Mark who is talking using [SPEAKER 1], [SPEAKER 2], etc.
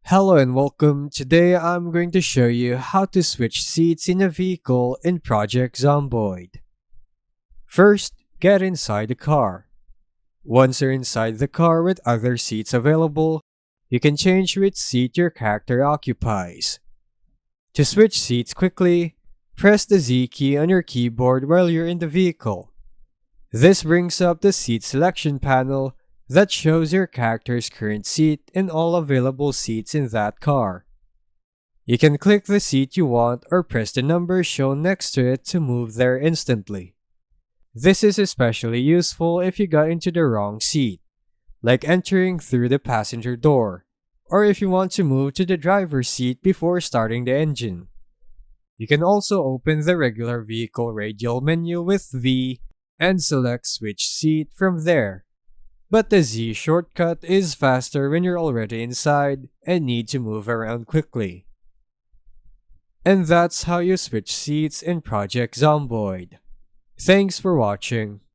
[SPEAKER 1] Hello and welcome. Today I'm going to show you how to switch seats in a vehicle in Project Zomboid. First, get inside the car. Once you're inside the car with other seats available, you can change which seat your character occupies. To switch seats quickly, press the Z key on your keyboard while you're in the vehicle. This brings up the seat selection panel that shows your character's current seat and all available seats in that car. You can click the seat you want or press the number shown next to it to move there instantly. This is especially useful if you got into the wrong seat, like entering through the passenger door, or if you want to move to the driver's seat before starting the engine. You can also open the regular vehicle radial menu with V and select Switch Seat from there. But the Z shortcut is faster when you're already inside and need to move around quickly. And that's how you switch seats in Project Zomboid. Thanks for watching.